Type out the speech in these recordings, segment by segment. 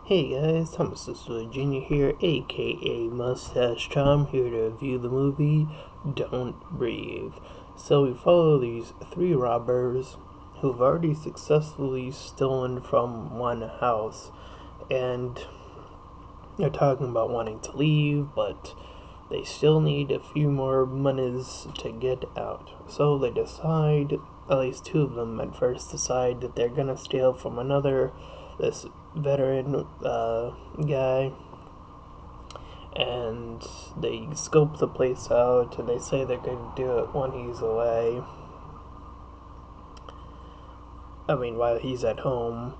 Hey guys, Thomas Jr. here, aka Mustached Tom, here to review the movie Don't Breathe. So we follow these three robbers who've already successfully stolen from one house, and they're talking about wanting to leave, but they still need a few more monies to get out. So they decide, at least two of them at first decide that they're gonna steal from this veteran guy, and they scope the place out, and they say they're gonna do it when he's away. While he's at home.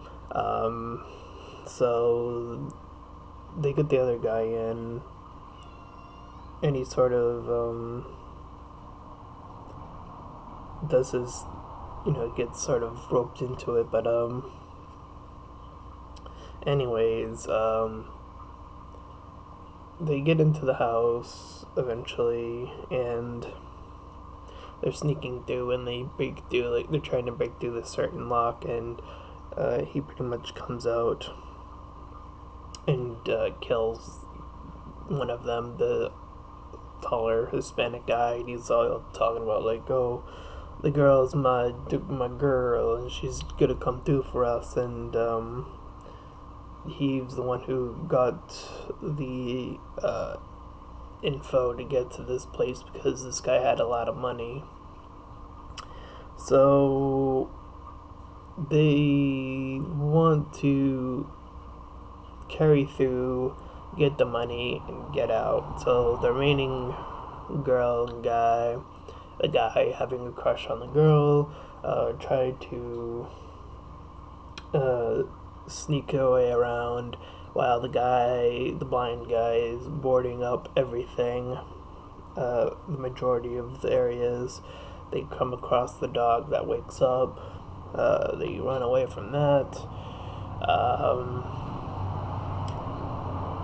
So they get the other guy in, and he sort of does his, gets sort of roped into it. But anyways, they get into the house eventually, and they're sneaking through, and they break through, like they're trying to break through this certain lock, and he pretty much comes out and kills one of them, the taller Hispanic guy, and he's all talking about like, oh, the girl's my girl, and she's gonna come through for us, and he's the one who got the info to get to this place because this guy had a lot of money. So they want to carry through, get the money, and get out. So the remaining girl and guy, the guy having a crush on the girl, try to sneak her way around while the blind guy, is boarding up everything. The majority of the areas. They come across the dog that wakes up. They run away from that.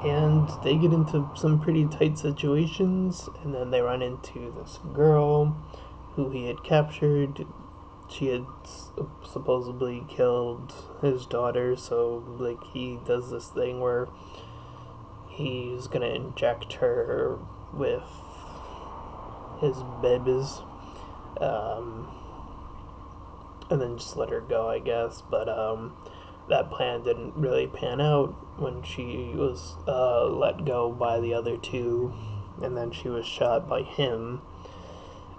And they get into some pretty tight situations, and then they run into this girl who he had captured. She had supposedly killed his daughter, so like he does this thing where he's gonna inject her with his babies, and then just let her go, I guess. But that plan didn't really pan out when she was let go by the other two, and then she was shot by him.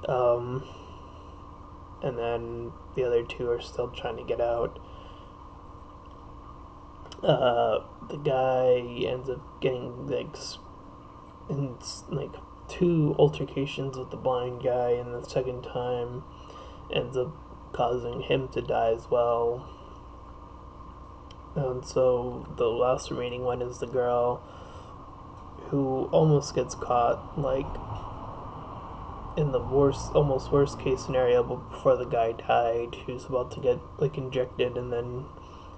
Um, and then the other two are still trying to get out. The guy ends up getting in like two altercations with the blind guy, and the second time ends up causing him to die as well. And so the last remaining one is the girl who almost gets caught, like in the almost worst case scenario, but before the guy died, he was about to get like injected, and then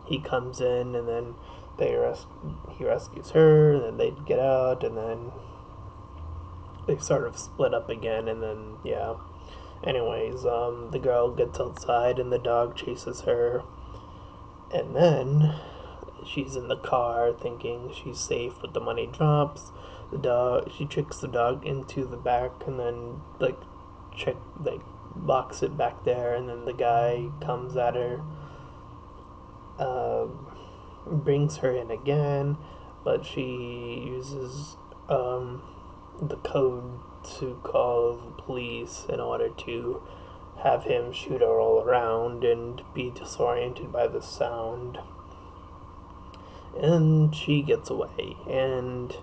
he comes in, and then he rescues her, and then they get out, and then they sort of split up again, and then yeah. Anyways, the girl gets outside, and the dog chases her, and then she's in the car thinking she's safe, but the money drops. She tricks the dog into the back, and then locks it back there, and then the guy comes at her, brings her in again, but she uses the code to call the police in order to have him shoot her all around and be disoriented by the sound. And she gets away, and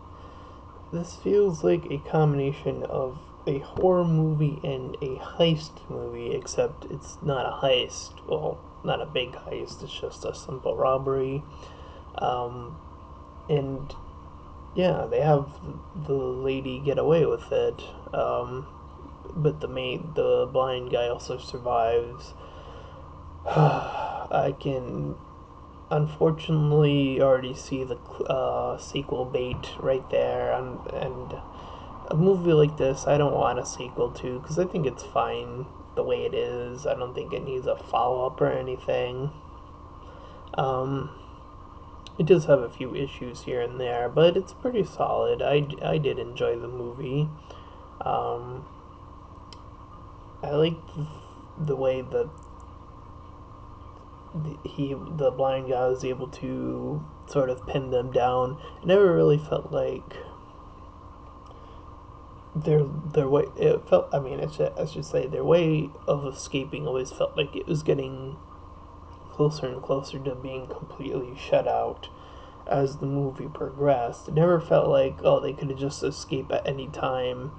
this feels like a combination of a horror movie and a heist movie, except it's not a heist. Well, not a big heist, it's just a simple robbery. And yeah, they have the lady get away with it, but the blind guy also survives. I can unfortunately already see the sequel bait right there, and a movie like this I don't want a sequel to, because I think it's fine the way it is. I don't think it needs a follow-up or anything. It does have a few issues here and there, but it's pretty solid. I did enjoy the movie. Um, I liked the way that the blind guy was able to sort of pin them down. It never really felt like their way. It felt. I mean, I should say their way of escaping always felt like it was getting closer and closer to being completely shut out as the movie progressed. It never felt like, oh, they could have just escaped at any time.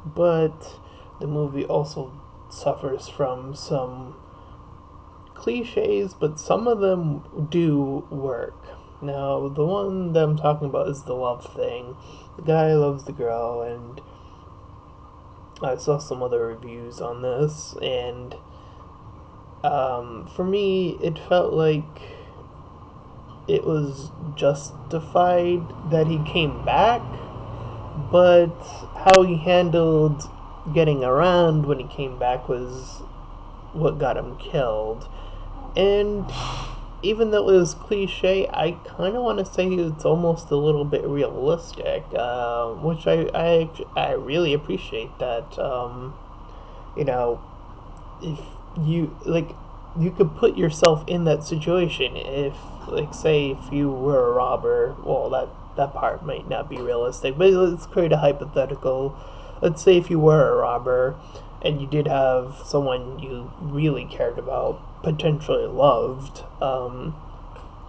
But the movie also suffers from some cliches, but some of them do work. Now, the one that I'm talking about is the love thing. The guy loves the girl, and I saw some other reviews on this, and for me, it felt like it was justified that he came back, but how he handled getting around when he came back was what got him killed. And even though it was cliche, I kind of want to say it's almost a little bit realistic, which I really appreciate that. You know, if you like, you could put yourself in that situation. If, like, say if you were a robber, well, that part might not be realistic, but let's create a hypothetical. Let's say if you were a robber and you did have someone you really cared about, potentially loved,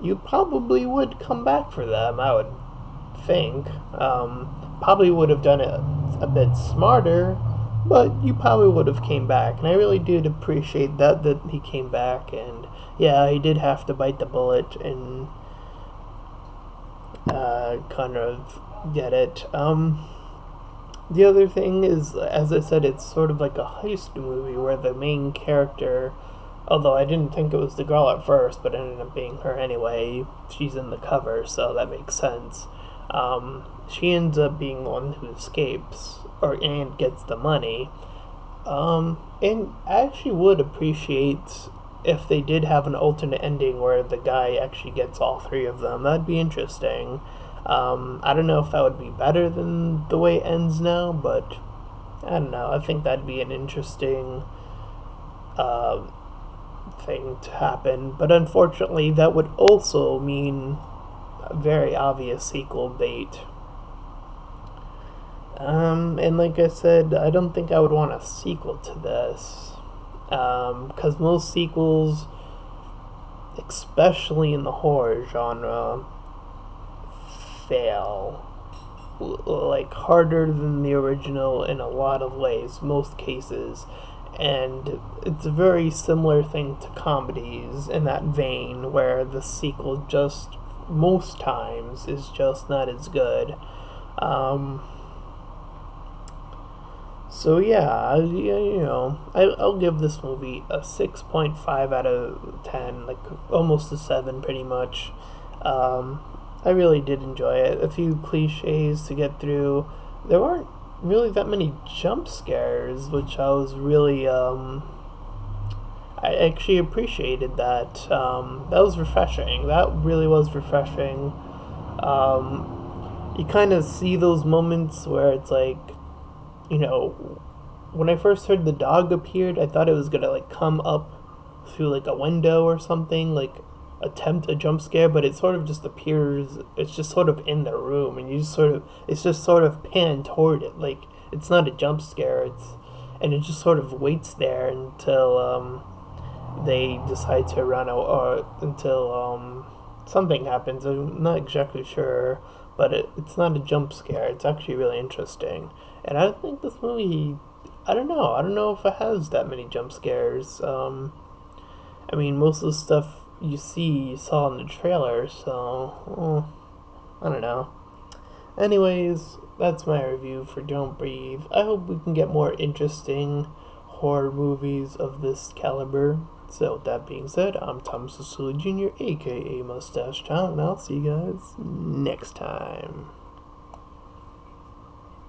you probably would come back for them, I would think. Probably would have done it a bit smarter, but you probably would have came back. And I really did appreciate that he came back. And yeah, he did have to bite the bullet and kind of get it. The other thing is, as I said, it's sort of like a heist movie where the main character, although I didn't think it was the girl at first, but it ended up being her anyway. She's in the cover, so that makes sense. She ends up being the one who escapes and gets the money. And I actually would appreciate if they did have an alternate ending where the guy actually gets all three of them. That'd be interesting. I don't know if that would be better than the way it ends now, but I don't know. I think that'd be an interesting uh, thing to happen. But unfortunately, that would also mean a very obvious sequel bait. And like I said, I don't think I would want a sequel to this. Because most sequels, especially in the horror genre, fail. Like, harder than the original in a lot of ways, most cases. And it's a very similar thing to comedies in that vein, where the sequel just, most times, is just not as good. Um, So yeah, I'll give this movie a 6.5 out of 10, like almost a 7 pretty much. Um, I really did enjoy it. A few cliches to get through. There weren't really that many jump scares, which I was really, I actually appreciated that. That was refreshing. That really was refreshing. You kind of see those moments where it's like, you know, when I first heard the dog appeared, I thought it was gonna like come up through like a window or something, like attempt a jump scare, but it sort of just appears. It's just sort of in the room, and it's just sort of panned toward it, like it's not a jump scare. And it just sort of waits there until they decide to run out, or until something happens. I'm not exactly sure, but it's not a jump scare. It's actually really interesting. And I think this movie, I don't know. I don't know if it has that many jump scares. I mean, most of the stuff you saw in the trailer, so I don't know. Anyways, that's my review for Don't Breathe. I hope we can get more interesting horror movies of this caliber. So, with that being said, I'm Thomas Cecily Jr., aka Mustached Tom, and I'll see you guys next time.